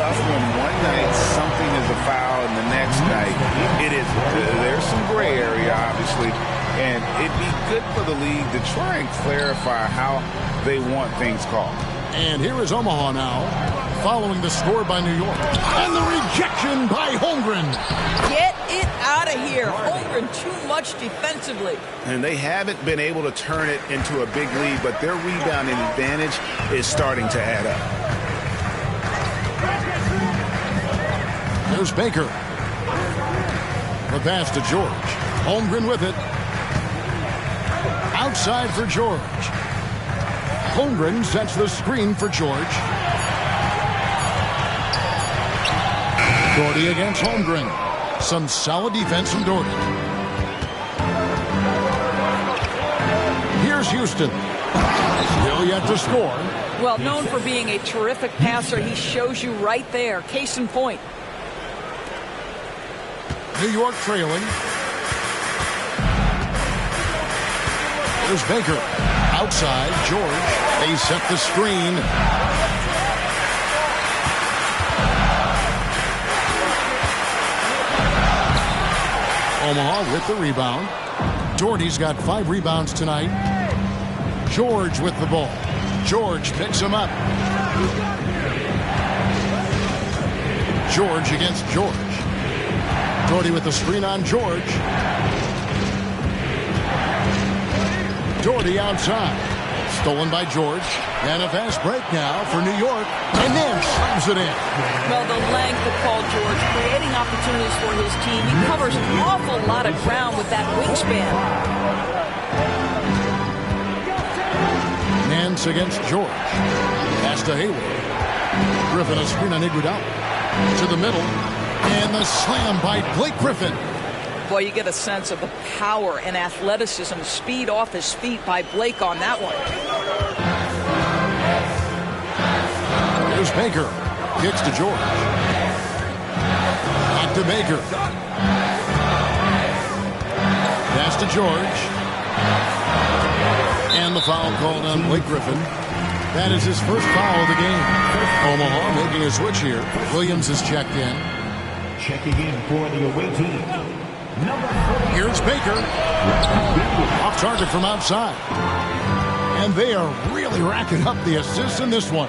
tough when one night something is a foul and the next night it isn't. There's some gray area, obviously, and it'd be good for the league to try and clarify how they want things called. And here is Omaha now, following the score by New York. And the rejection by Holmgren. Get it out of here. Holmgren too much defensively. And they haven't been able to turn it into a big lead, but their rebounding advantage is starting to add up. There's Baker. The pass to George. Holmgren with it. Outside for George. Holmgren sets the screen for George. Doherty against Holmgren. Some solid defense from Doherty. Here's Houston. Still yet to score. Well, known for being a terrific passer, he shows you right there. Case in point. New York trailing. There's Baker. Outside, George. They set the screen. Omaha with the rebound. Doherty's got 5 rebounds tonight. George with the ball. George picks him up. George against George. Doherty with the screen on George. Doherty outside. Stolen by George. And a fast break now for New York. And then slams it in. Well, the length of Paul George, creating opportunities for his team. He covers an awful lot of ground with that wingspan. Nance against George. Pass to Hayward. Griffin a screen on Iguodala. To the middle. And the slam by Blake Griffin. Boy, you get a sense of the power and athleticism, speed off his feet by Blake on that one. There's Baker. Kicks to George. Back to Baker. Pass to George. And the foul called on Blake Griffin. That is his first foul of the game. Omaha making a switch here. Williams is checked in. Checking in for the away team. Here's Baker. Off target from outside. And they are really racking up the assists in this one.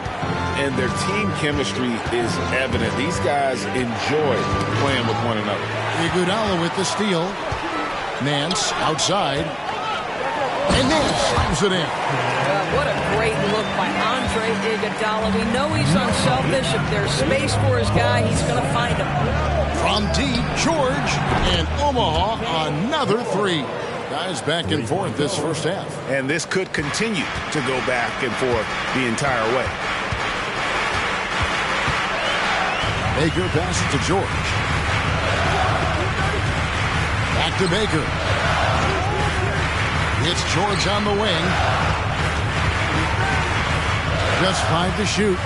And their team chemistry is evident. These guys enjoy playing with one another. Iguodala with the steal. Nance outside. And Nance slams it in. What a great look by Andre Iguodala. We know he's unselfish. If there's space for his guy, he's going to find him. From deep, George, and Omaha, another 3. Guys back and forth this first half. And this could continue to go back and forth the entire way. Baker passes to George. Back to Baker. It's George on the wing. Just 5 to shoot.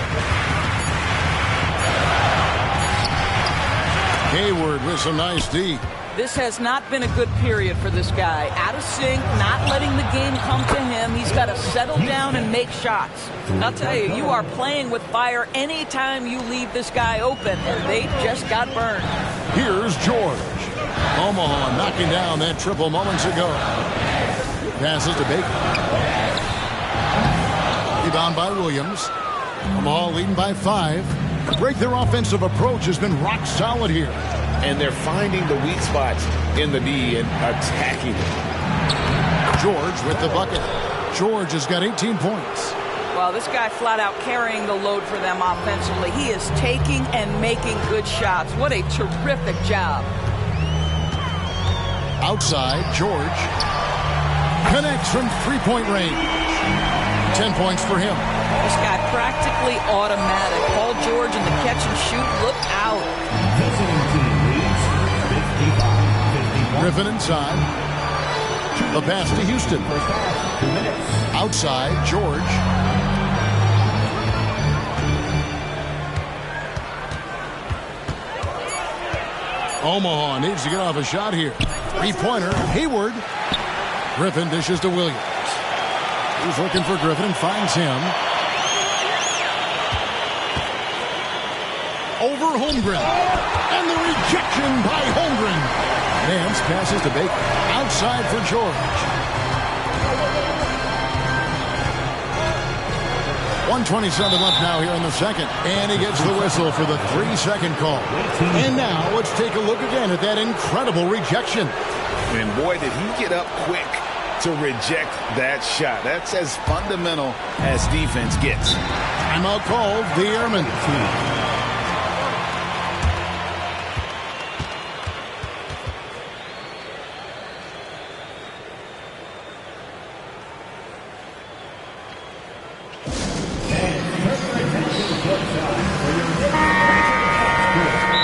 Hayward with some nice D. This has not been a good period for this guy. Out of sync, not letting the game come to him. He's got to settle down and make shots. I'll tell you, you are playing with fire anytime you leave this guy open, and they just got burned. Here's George. Omaha knocking down that triple moments ago. Passes to Baker. Rebound by Williams. Omaha leading by 5. Break their offensive approach has been rock solid here. And they're finding the weak spots in the D and attacking it. George with the bucket. George has got 18 points. Well, this guy flat out carrying the load for them offensively. He is taking and making good shots. What a terrific job. Outside, George connects from 3-point range. 10 points for him. This guy practically automatic. Paul George in the catch and shoot. Look out. Griffin inside. The pass to Houston. Outside, George. Omaha needs to get off a shot here. 3-pointer. Hayward. Griffin dishes to Williams. He's looking for Griffin and finds him. over Holmgren. And the rejection by Holmgren. Nance passes to Baker. Outside for George. 1:27 left now here in the second. And he gets the whistle for the 3-second call. And now let's take a look again at that incredible rejection. And boy, did he get up quick to reject that shot. That's as fundamental as defense gets. Timeout called, the Airmen.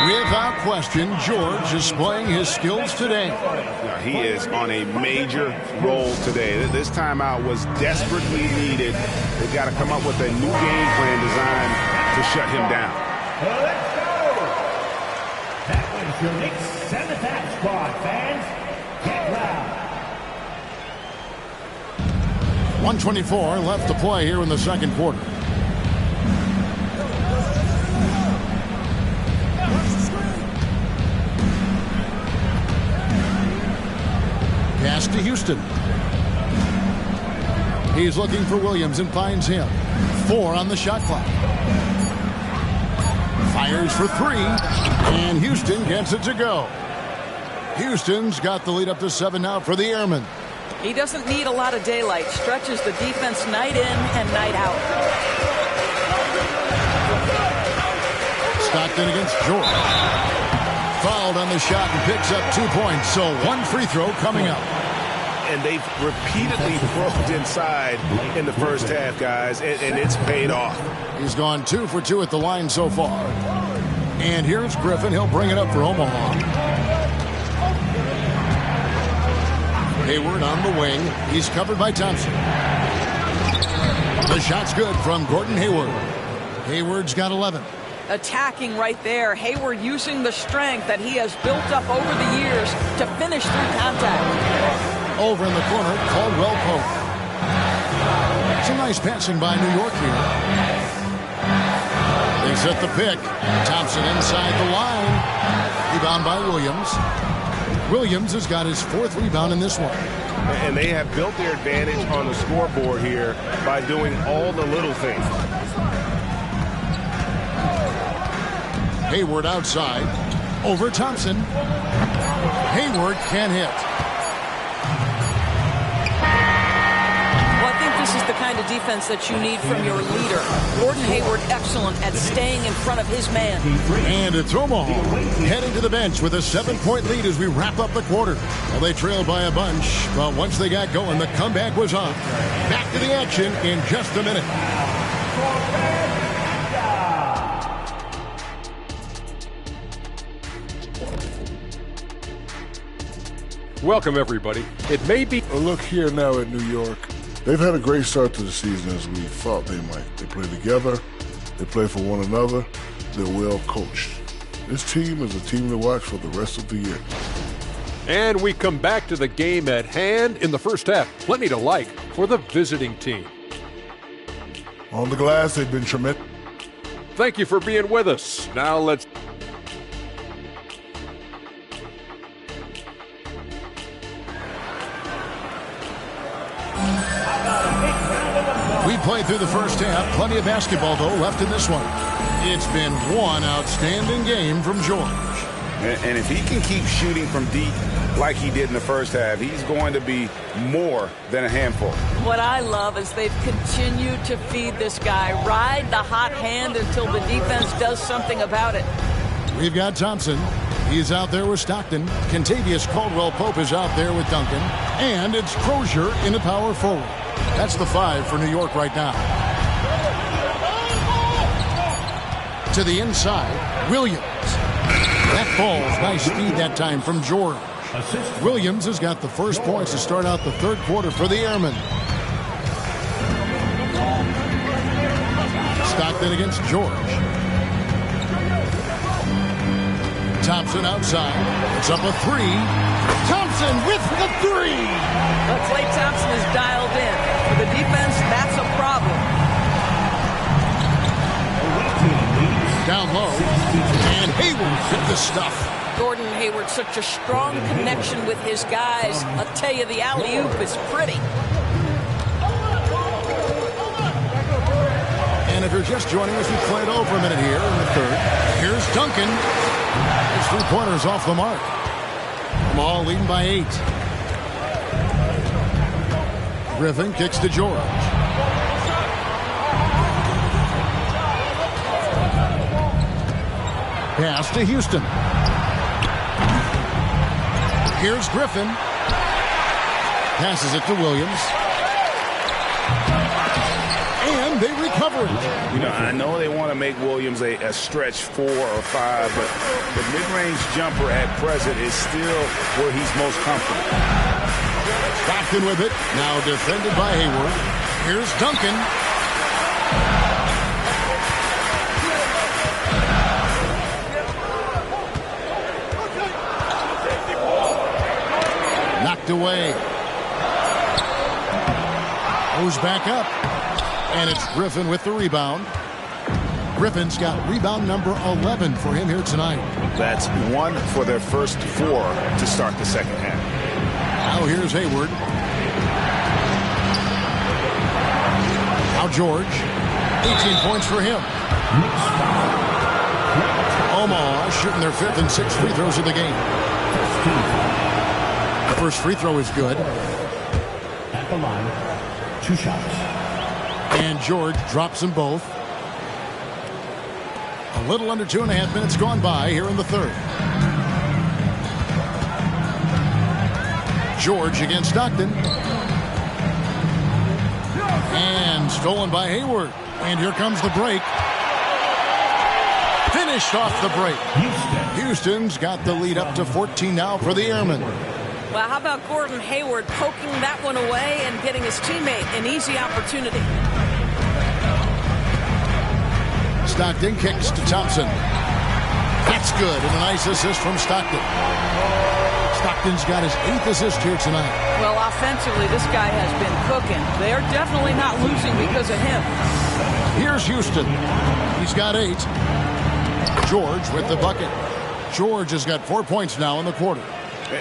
Without question, George is displaying his skills today. He is on a major roll today. This timeout was desperately needed. They've got to come up with a new game plan designed to shut him down. Let's go! That was your Knicks and the Tap Squad, fans. Get loud. 1:24 left to play here in the second quarter. Pass to Houston. He's looking for Williams and finds him. 4 on the shot clock. Fires for 3, and Houston gets it to go. Houston's got the lead up to 7 now for the Airmen. He doesn't need a lot of daylight. Stretches the defense night in and night out. Stockton against George. Fouled on the shot and picks up 2 points. So 1 free throw coming up. And they've repeatedly probed inside in the first half, guys, and it's paid off. He's gone 2 for 2 at the line so far. And here's Griffin. He'll bring it up for Omaha. Hayward on the wing. He's covered by Thompson. The shot's good from Gordon Hayward. Hayward's got 11. Attacking right there. Hayward using the strength that he has built up over the years to finish through contact. Over in the corner, Caldwell Pope. Some nice passing by New York here. They set the pick. Thompson inside the line. Rebound by Williams. Williams has got his 4th rebound in this one. And they have built their advantage on the scoreboard here by doing all the little things. Hayward outside. Over Thompson. Hayward can't hit. Well, I think this is the kind of defense that you need from your leader. Gordon Hayward excellent at staying in front of his man. And it's Omaha heading to the bench with a 7-point lead as we wrap up the quarter. Well, they trailed by a bunch, but once they got going, the comeback was on. Back to the action in just a minute. Welcome, everybody. It may be... Look here now at New York. They've had a great start to the season as we thought they might. They play together. They play for one another. They're well coached. This team is a team to watch for the rest of the year. And we come back to the game at hand in the first half. Plenty to like for the visiting team. On the glass, they've been tremendous. Thank you for being with us. Now let's... We played through the first half. Plenty of basketball, though, left in this one. It's been one outstanding game from George. And if he can keep shooting from deep like he did in the first half, he's going to be more than a handful. What I love is they've continued to feed this guy. Ride the hot hand until the defense does something about it. We've got Thompson. He's out there with Stockton. Contavious Caldwell-Pope is out there with Duncan. And it's Crozier in the power forward. That's the 5 for New York right now. To the inside, Williams. That falls. Nice speed that time from George. Williams has got the first points to start out the third quarter for the Airmen. Stockton against George. Thompson outside. It's up a 3. Thompson with the 3. But Klay Thompson is dialed in. For the defense, that's a problem. Down low. And Hayward hit the stuff. Gordon Hayward, such a strong connection with his guys. I'll tell you, the alley-oop is pretty. And if you're just joining us, we played over a minute here in the third. Here's Duncan. His three-pointers off the mark. Ball leading by 8. Griffin kicks to George. Pass to Houston. Here's Griffin. Passes it to Williams. And they recover it. You know, I know they want to make Williams a stretch 4 or 5, but the mid-range jumper at present is still where he's most comfortable. Stockton with it. Now defended by Hayward. Here's Duncan. Knocked away. Goes back up. And it's Griffin with the rebound. Griffin's got rebound number 11 for him here tonight. That's 1 for their first 4 to start the second half. Now here's Hayward. Now George. 18 points for him. Omaha shooting their 5th and 6th free throws of the game. The first free throw is good. At the line, 2 shots. And George drops them both. A little under 2.5 minutes gone by here in the third. George against Stockton. And stolen by Hayward. And here comes the break. Finished off the break. Houston's got the lead up to 14 now for the Airmen. Well, how about Gordon Hayward poking that one away and getting his teammate an easy opportunity? Stockton kicks to Thompson. That's good, and a nice assist from Stockton. Stockton's got his 8th assist here tonight. Well, offensively, this guy has been cooking. They're definitely not losing because of him. Here's Houston. He's got 8. George with the bucket. George has got 4 points now in the quarter.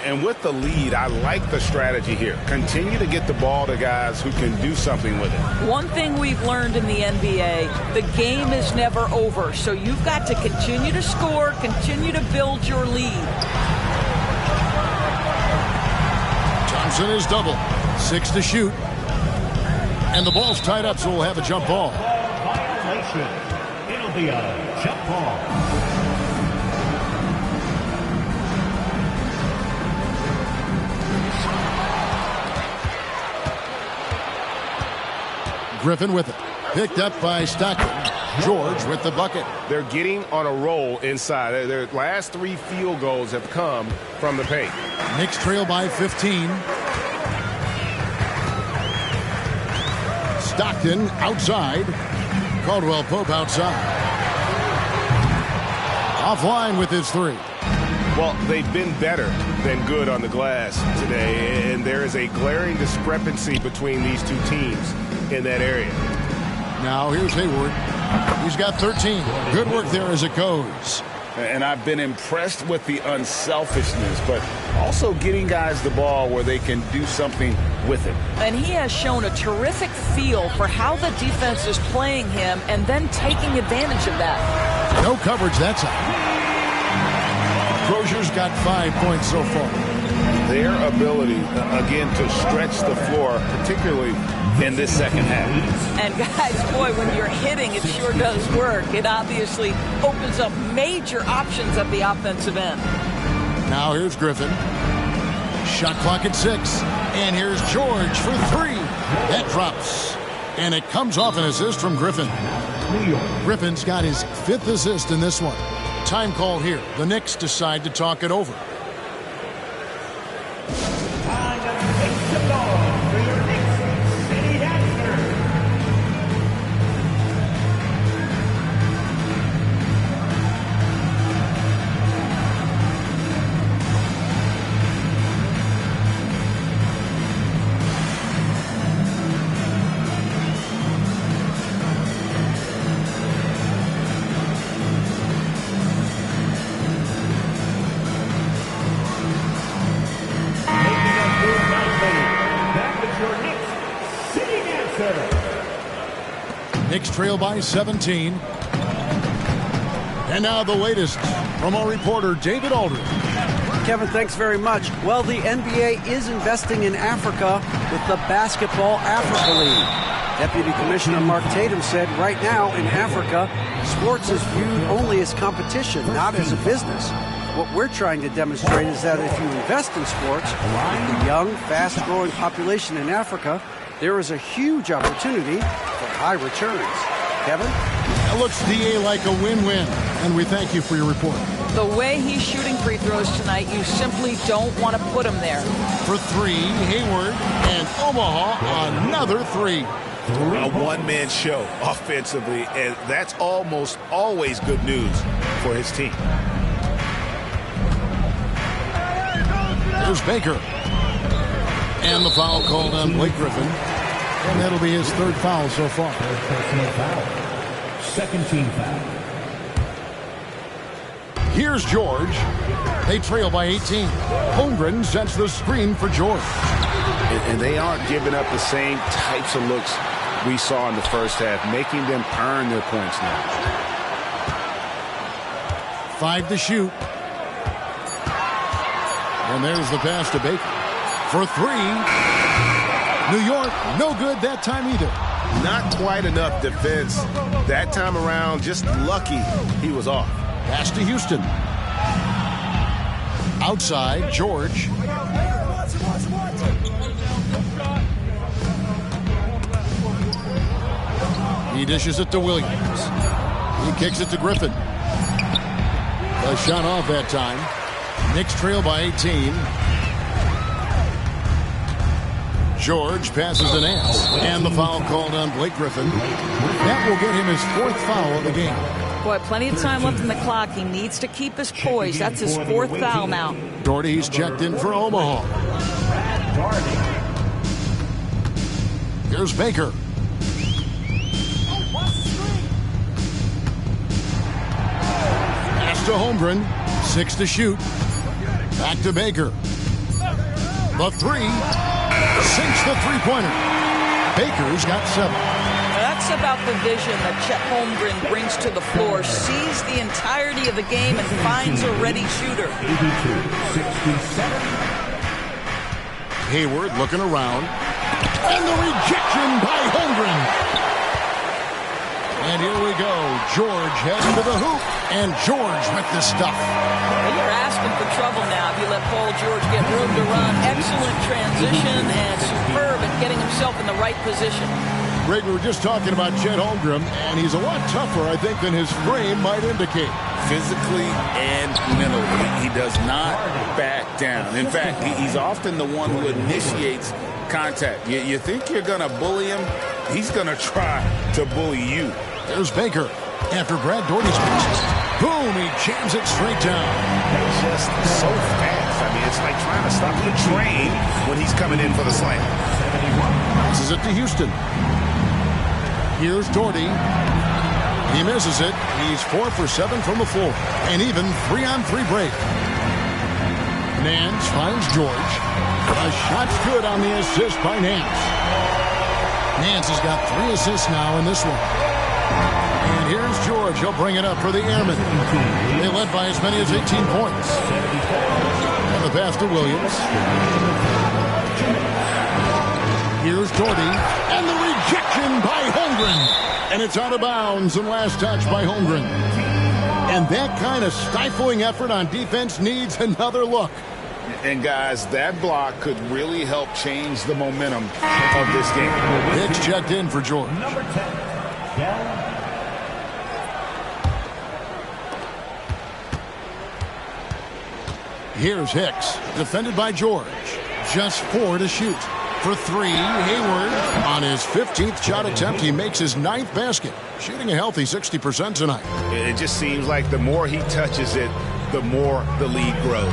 And with the lead, I like the strategy here. Continue to get the ball to guys who can do something with it. One thing we've learned in the NBA, the game is never over. So you've got to continue to score, continue to build your lead. Thompson is double. 6 to shoot. And the ball's tied up, so we'll have a jump ball. Violation. It'll be a jump ball. Griffin with it. Picked up by Stockton. George with the bucket. They're getting on a roll inside. Their last 3 field goals have come from the paint. Knicks trail by 15. Stockton outside. Caldwell Pope outside. Offline with his 3. Well, they've been better than good on the glass today, and there is a glaring discrepancy between these two teams in that area. Now here's Hayward. He's got 13. Good work there as it goes. And I've been impressed with the unselfishness, but also getting guys the ball where they can do something with it. And he has shown a terrific feel for how the defense is playing him and then taking advantage of that. No coverage that time. Crozier's got 5 points so far. Their ability, again, to stretch the floor, particularly in this second half. And guys, boy, when you're hitting, it sure does work. It obviously opens up major options at the offensive end. Now here's Griffin. Shot clock at 6. And here's George for 3. That drops. And it comes off an assist from Griffin. Griffin's got his 5th assist in this one. Time call here. The Knicks decide to talk it over. Time to take the ball for your Knicks City Dancers. Knicks trail by 17. And now the latest from our reporter, David Aldridge. Kevin, thanks very much. Well, the NBA is investing in Africa with the Basketball Africa League. Deputy Commissioner Mark Tatum said right now in Africa, sports is viewed only as competition, not as a business. What we're trying to demonstrate is that if you invest in sports, with the young, fast-growing population in Africa, there is a huge opportunity for high returns. Kevin? That looks, DA, like a win-win, and we thank you for your report. The way he's shooting free throws tonight, you simply don't want to put him there. For three, Hayward, and Omaha, another three. A one-man show offensively, and that's almost always good news for his team. There's Baker. And the foul called on Blake Griffin. And that'll be his third foul so far. Personal foul. Second team foul. Here's George. They trail by 18. Holmgren sets the screen for George. And they aren't giving up the same types of looks we saw in the first half, making them earn their points now. 5 to shoot. And there's the pass to Baker. For 3. New York, no good that time either. Not quite enough defense that time around. Just lucky he was off. Pass to Houston. Outside, George. He dishes it to Williams. He kicks it to Griffin. A shot off that time. Knicks trail by 18. George passes to Nance. And the foul called on Blake Griffin. That will get him his 4th foul of the game. Boy, plenty of time left in the clock. He needs to keep his poise. That's his 4th foul now. Doherty's checked in for Omaha. Here's Baker. Pass to Holmgren. 6 to shoot. Back to Baker. The 3. Sinks the three-pointer. Baker's got 7. That's about the vision that Chet Holmgren brings to the floor. Sees the entirety of the game and finds a ready shooter. 82-67. Hayward looking around. And the rejection by Holmgren. And here we go. George heading to the hoop. And George with the stuff. Well, you're asking for trouble now if you let Paul George get room to run. Excellent transition and superb at getting himself in the right position. Greg, we were just talking about Chet Holmgren, and he's a lot tougher, I think, than his frame might indicate. Physically and mentally, he does not back down. In fact, he's often the one who initiates contact. You think you're going to bully him? He's going to try to bully you. There's Baker after Brad Doherty's passes. Boom, he jams it straight down. Just so fast. I mean, it's like trying to stop the train when he's coming in for the slam. Passes it to Houston. Here's Doherty. He misses it. He's 4 for 7 from the floor. And even 3-on-3 break. Nance finds George. A shot's good on the assist by Nance. Nance has got 3 assists now in this one. And here's George. He'll bring it up for the Airmen. They led by as many as 18 points. And the pass to Williams. Here's Doherty. And the rejection by Holmgren. And it's out of bounds and last touch by Holmgren. And that kind of stifling effort on defense needs another look. And guys, that block could really help change the momentum of this game. Hicks checked in for George. Number 10, Dell. Here's Hicks, defended by George. Just 4 to shoot. For 3, Hayward. On his 15th shot attempt, he makes his 9th basket. Shooting a healthy 60% tonight. It just seems like the more he touches it, the more the lead grows.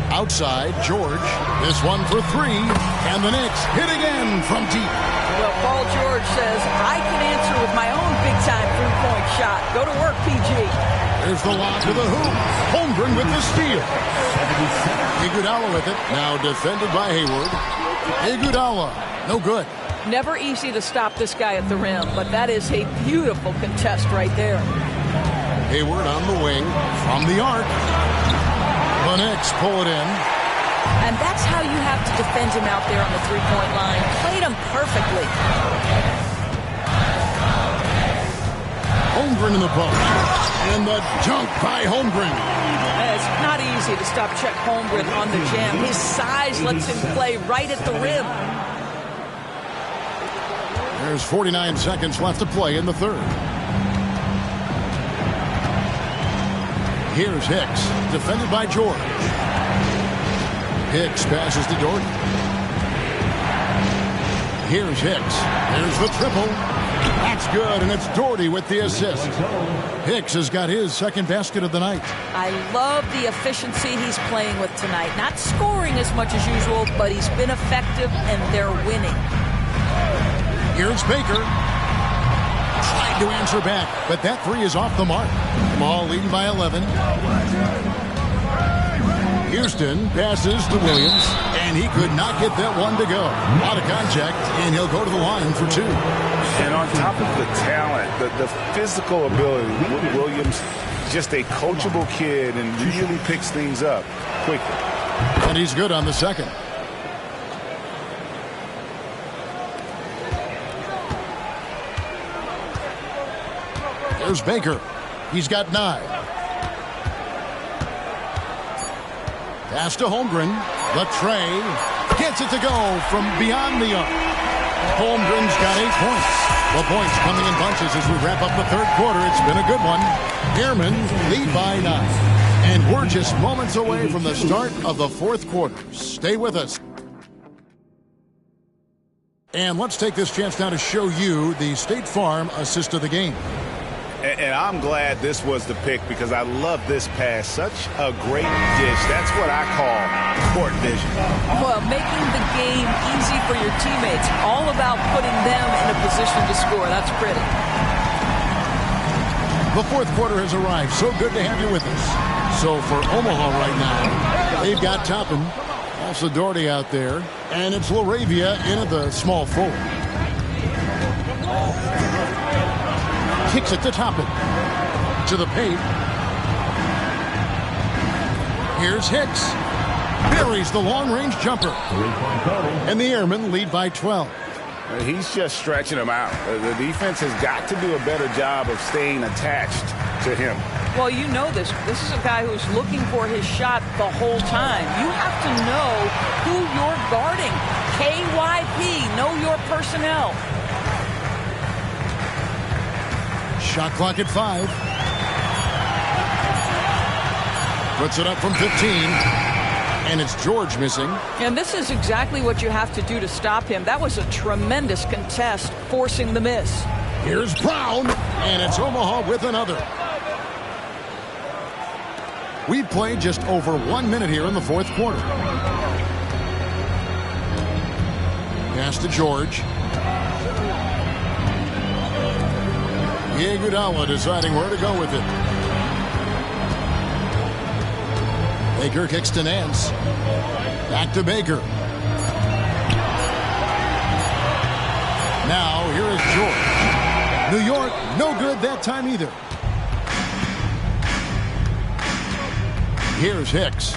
Outside, George. This one for 3. And the Knicks hit again from deep. Well, Paul George says, I can answer with my own big-time three-point shot. Go to work, PG. There's the lob to the hoop. Holmgren with the steal. Iguodala with it. Now defended by Hayward. Iguodala. No good. Never easy to stop this guy at the rim, but that is a beautiful contest right there. Hayward on the wing from the arc. The Knicks pull it in. And that's how you have to defend him out there on the three-point line. Played him perfectly. Holmgren in the post. And the dunk by Holmgren. It's not easy to stop Chet Holmgren on the jam. His size lets him play right at the rim. There's 49 seconds left to play in the third. Here's Hicks, defended by George. Hicks passes to Doherty. Here's Hicks. There's the triple. That's good, and it's Doherty with the assist. Hicks has got his second basket of the night. I love the efficiency he's playing with tonight. Not scoring as much as usual, but he's been effective, and they're winning. Here's Baker. Trying to answer back, but that three is off the mark. Ball leading by 11. Houston passes to Williams, and he could not get that one to go. Out of contact, and he'll go to the line for two. And on top of the talent, the physical ability, Williams, just a coachable kid and really picks things up quickly. And he's good on the second. There's Baker. He's got 9. Pass to Holmgren. The tray. Gets it to go from beyond the arc. Holmgren's got 8 points. The points coming in bunches as we wrap up the third quarter. It's been a good one. Airmen lead by 9. And we're just moments away from the start of the fourth quarter. Stay with us. And let's take this chance now to show you the State Farm assist of the game. And I'm glad this was the pick because I love this pass. Such a great dish. That's what I call court vision. Well, making the game easy for your teammates. All about putting them in a position to score. That's pretty. The fourth quarter has arrived. So good to have you with us. So for Omaha right now, they've got Topham, also Doherty out there, and it's LaRavia in at the small forward. Kicks it to Topham. To the paint. Here's Hicks. Buries the long-range jumper. And the Airmen lead by 12. He's just stretching them out. The defense has got to do a better job of staying attached to him. Well, you know this. This is a guy who's looking for his shot the whole time. You have to know who you're guarding. KYP, know your personnel. Shot clock at 5. Puts it up from 15. And it's George missing. And this is exactly what you have to do to stop him. That was a tremendous contest, forcing the miss. Here's Brown. And it's Omaha with another. We've played just over 1 minute here in the fourth quarter. Pass to George. Iguodala deciding where to go with it. Baker kicks to Nance. Back to Baker. Now here is George. New York, no good that time either. Here's Hicks.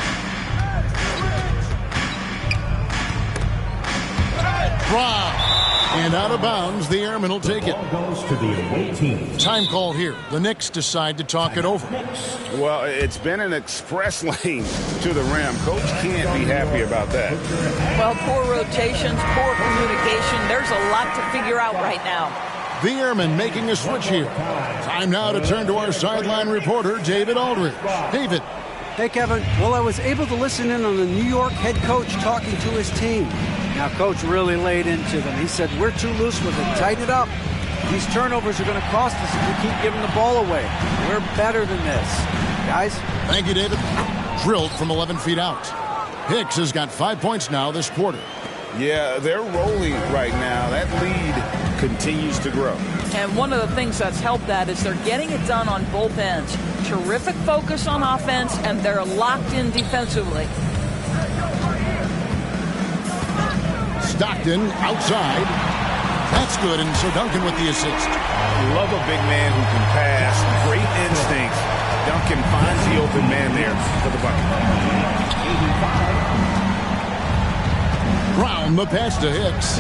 Brown. And out of bounds, the Airmen will take it. Goes to the away team. Time call here. The Knicks decide to talk it over. Well, it's been an express lane to the rim. Coach can't be happy about that. Well, poor rotations, poor communication. There's a lot to figure out right now. The Airmen making a switch here. Time now to turn to our sideline reporter, David Aldridge. David. Hey, Kevin. Well, I was able to listen in on the New York head coach talking to his team. Now, Coach really laid into them. He said, we're too loose with it. Tighten it up. These turnovers are going to cost us if we keep giving the ball away. We're better than this. Guys? Thank you, David. Drilled from 11 feet out. Hicks has got 5 points now this quarter. Yeah, they're rolling right now. That lead continues to grow. And one of the things that's helped that is they're getting it done on both ends. Terrific focus on offense, and they're locked in defensively. Stockton outside. That's good, and so Duncan with the assist. Love a big man who can pass. Great instincts. Duncan finds the open man there for the bucket. Brown, the pass to Hicks.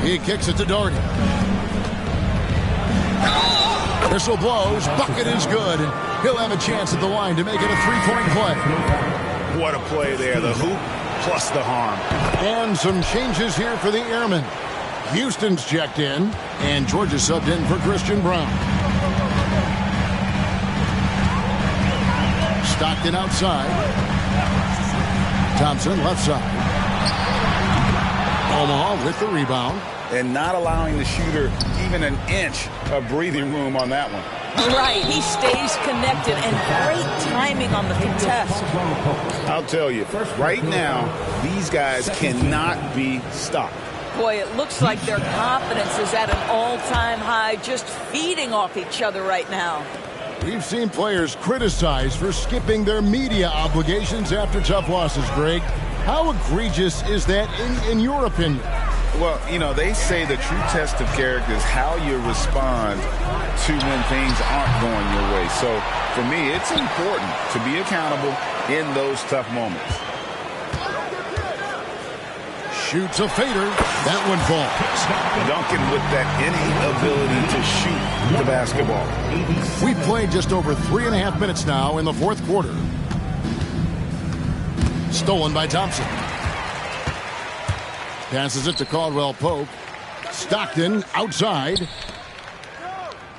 He kicks it to Doherty. Whistle blows. Bucket is good. He'll have a chance at the line to make it a three-point play. What a play there. The hoop plus the harm. And some changes here for the Airmen. Houston's checked in, and Georgia subbed in for Christian Brown. Stockton outside. Thompson left side. Omaha with the rebound. And not allowing the shooter even an inch of breathing room on that one. Right, he stays connected, and great timing on the contest. I'll tell you, right now, these guys cannot be stopped. Boy, it looks like their confidence is at an all-time high, just feeding off each other right now. We've seen players criticized for skipping their media obligations after tough losses, Greg. How egregious is that in your opinion? Well, you know, they say the true test of character is how you respond to when things aren't going your way. So, for me, it's important to be accountable in those tough moments. Shoots a fader. That one falls. Duncan with that innate ability to shoot the basketball. We've played just over 3.5 minutes now in the fourth quarter. Stolen by Thompson. Passes it to Caldwell Pope. Stockton outside.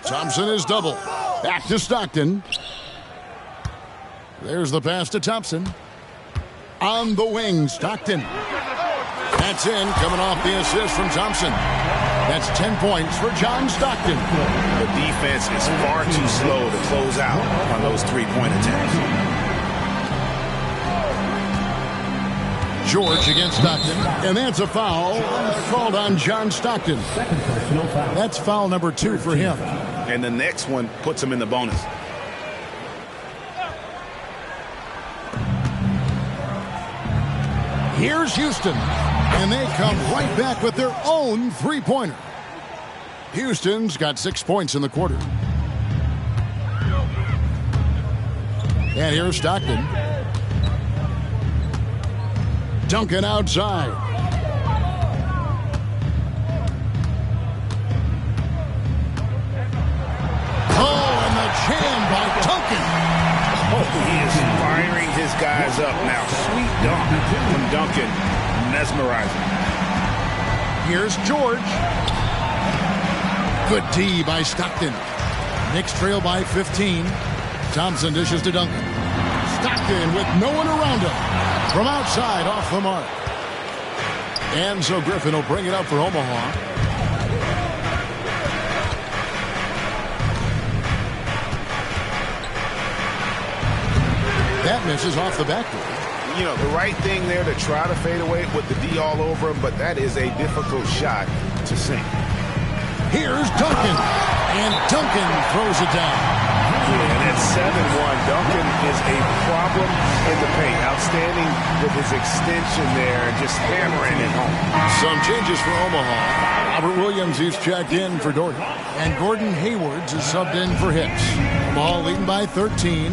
Thompson is double. Back to Stockton. There's the pass to Thompson. On the wing, Stockton. That's in, coming off the assist from Thompson. That's 10 points for John Stockton. The defense is far too slow to close out on those three-point attempts. George against Stockton, and that's a foul called on John Stockton. That's foul number 2 for him. And the next one puts him in the bonus. Here's Houston, and they come right back with their own three-pointer. Houston's got 6 points in the quarter. And here's Stockton. Duncan outside. Oh, and the jam by Duncan. Oh, he is firing his guys up now. Sweet dunk from Duncan. Mesmerizing. Here's George. Good D by Stockton. Knicks trail by 15. Thompson dishes to Duncan. Stockton with no one around him. From outside, off the mark. And so Griffin will bring it up for Omaha. That misses off the backboard. You know, the right thing there to try to fade away with the D all over him, but that is a difficult shot to sink. Here's Duncan. And Duncan throws it down. And at 7-1, Duncan is a problem in the paint. Outstanding with his extension there and just hammering it home. Some changes for Omaha. Robert Williams is checked in for Doherty. And Gordon Haywards is subbed in for Hicks. Omaha leading by 13.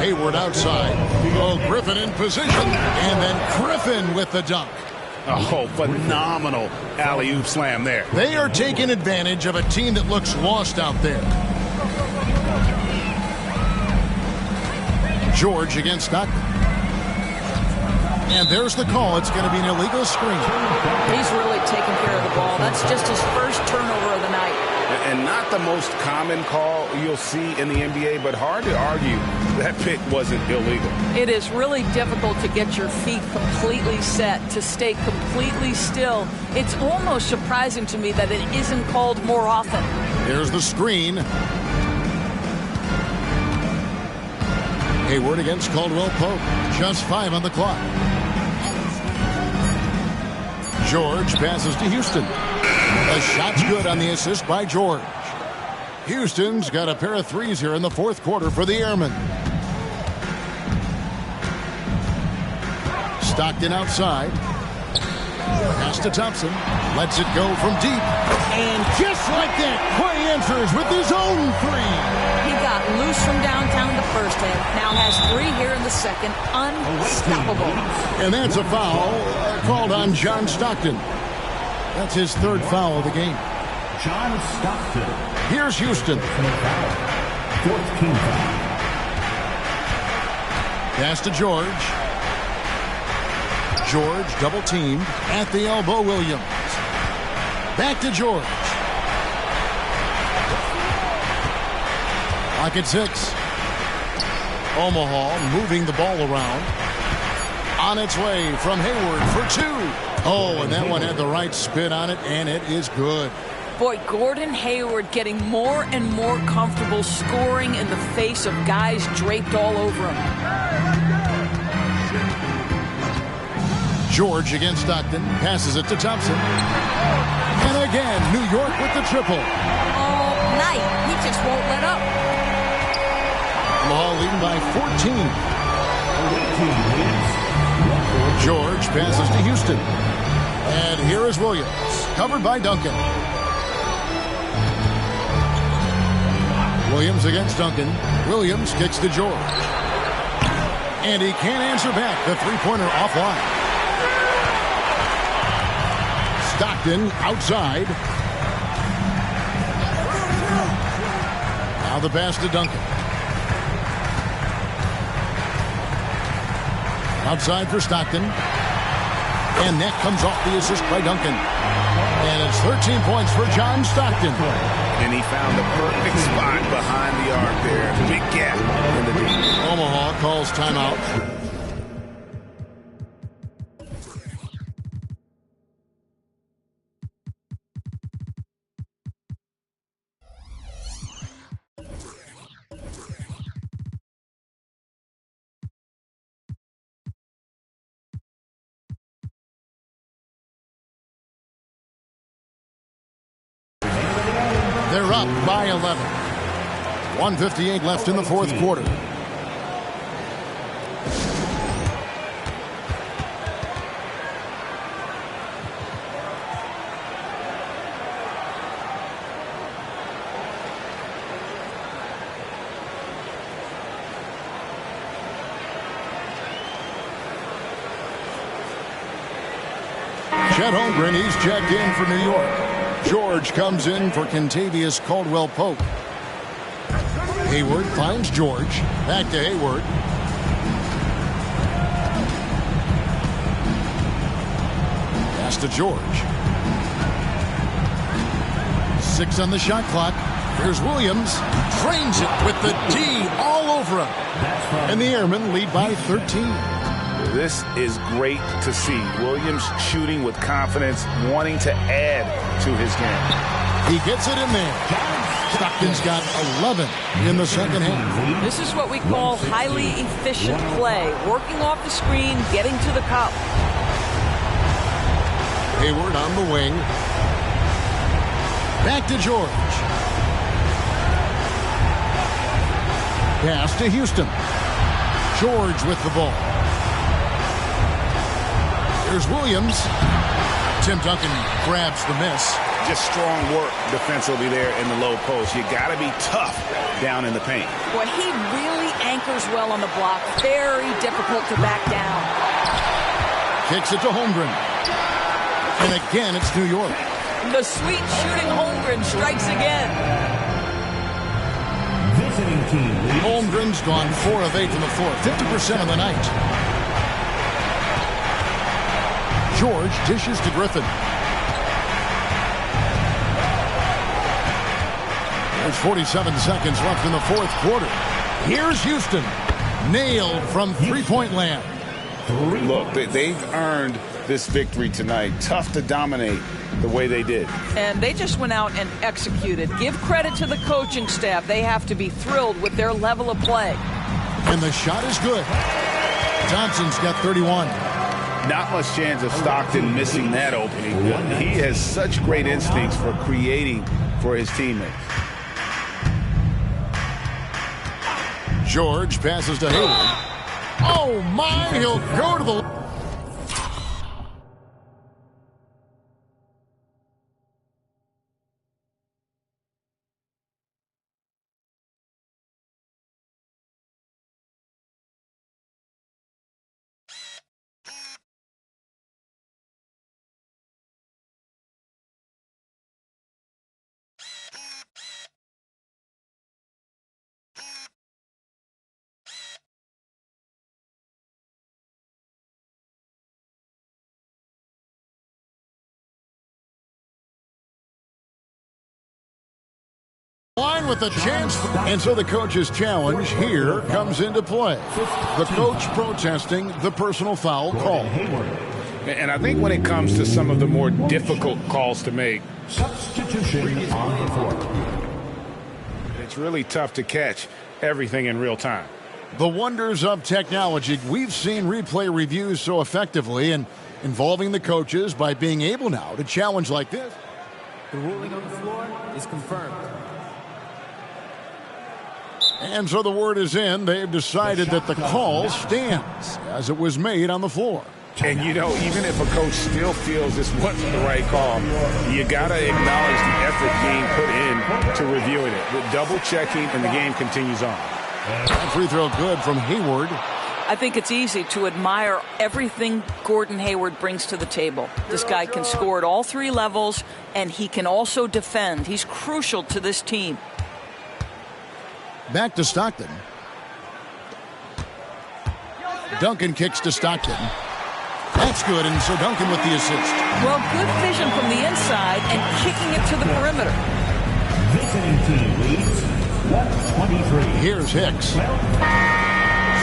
Hayward outside. Oh, Griffin in position. And then Griffin with the dunk. Oh, phenomenal alley-oop slam there. They are taking advantage of a team that looks lost out there. George against Stockton. And there's the call. It's going to be an illegal screen. He's really taking care of the ball. That's just his first turnover of the night. And not the most common call you'll see in the NBA, but hard to argue that pick wasn't illegal. It is really difficult to get your feet completely set, to stay completely still. It's almost surprising to me that it isn't called more often. Here's the screen. Hayward against Caldwell Pope. Just 5 on the clock. George passes to Houston. The shot's good on the assist by George. Houston's got a pair of threes here in the fourth quarter for the Airmen. Stockton outside. Pass to Thompson. Lets it go from deep. And just like that, Clay answers with his own three. He got loose from downtown in the first half. Now has 3 here in the second. Unstoppable. And that's a foul called on John Stockton. That's his 3rd foul of the game. John Stockton. Here's Houston. 4th team foul. Pass to George. George double teamed at the elbow. Williams. Back to George. Lock at 6. Omaha moving the ball around. On its way from Hayward for 2. Oh, and that one had the right spin on it, and it is good. Boy, Gordon Hayward getting more and more comfortable scoring in the face of guys draped all over him. George against Stockton. Passes it to Thompson. And again, New York with the triple. All night. He just won't let up. Omaha leading by 14. George passes to Houston. And here is Williams. Covered by Duncan. Williams against Duncan. Williams kicks to George. And he can't answer back. The three-pointer offline. Stockton outside. Now the pass to Duncan. Outside for Stockton. And that comes off the assist by Duncan. And it's 13 points for John Stockton. And he found the perfect spot behind the arc there. Big gap in the deep. Omaha calls timeout. They're up by 11. 1:58 left in the 4th quarter. Chet Holmgren, he's checked in for New York. George comes in for Kentavious Caldwell-Pope. Hayward finds George. Back to Hayward. Pass to George. 6 on the shot clock. Here's Williams. Trains it with the D all over him. And the Airmen lead by 13. This is great to see. Williams shooting with confidence, wanting to add to his game. He gets it in there. Stockton's got 11 in the second half. This is what we call highly efficient play. Working off the screen, getting to the cup. Hayward on the wing. Back to George. Pass to Houston. George with the ball. Here's Williams. Tim Duncan grabs the miss. Just strong work defensively there in the low post. You got to be tough down in the paint. Boy, he really anchors well on the block. Very difficult to back down. Kicks it to Holmgren. And again, it's New York. The sweet shooting Holmgren strikes again. Visiting team. Holmgren's gone 4 of 8 from the floor. 50% on the night. George dishes to Griffin. There's 47 seconds left in the 4th quarter. Here's Houston. Nailed from three-point land. Look, they've earned this victory tonight. Tough to dominate the way they did. And they just went out and executed. Give credit to the coaching staff. They have to be thrilled with their level of play. And the shot is good. Thompson's got 31. Not much chance of Stockton missing that opening. He has such great instincts for creating for his teammates. George passes to Hayward. Oh, my. He'll go to the... with a chance. And so the coach's challenge here comes into play. The coach protesting the personal foul call. And I think when it comes to some of the more difficult calls to make, Substitution on the floor. it's really tough to catch everything in real time. The wonders of technology. We've seen replay reviews so effectively and involving the coaches by being able now to challenge like this. The ruling on the floor is confirmed. And so the word is in. They've decided that the call stands as it was made on the floor. And, you know, even if a coach still feels this wasn't the right call, you got to acknowledge the effort being put in to reviewing it. With double-checking, and the game continues on. That free throw good from Hayward. I think it's easy to admire everything Gordon Hayward brings to the table. This guy can score at all three levels, and he can also defend. He's crucial to this team. Back to Stockton. Duncan kicks to Stockton. That's good, and so Duncan with the assist. Well, good vision from the inside and kicking it to the perimeter. Visiting team leads 123. Here's Hicks.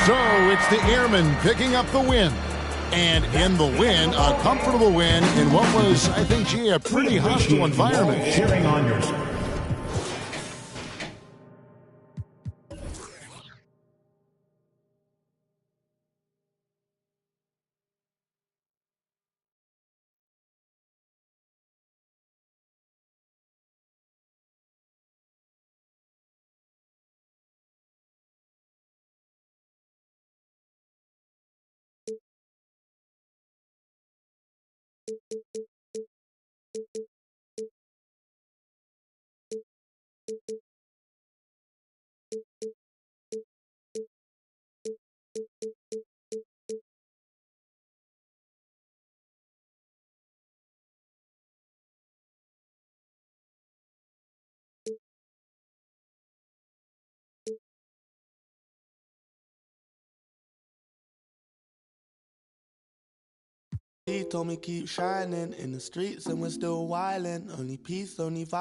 So it's the Airmen picking up the win. And in the win, a comfortable win in what was, I think, a pretty hostile environment. Cheering on your side. He told me keep shining in the streets and we're still wildin'. Only peace, only vibe.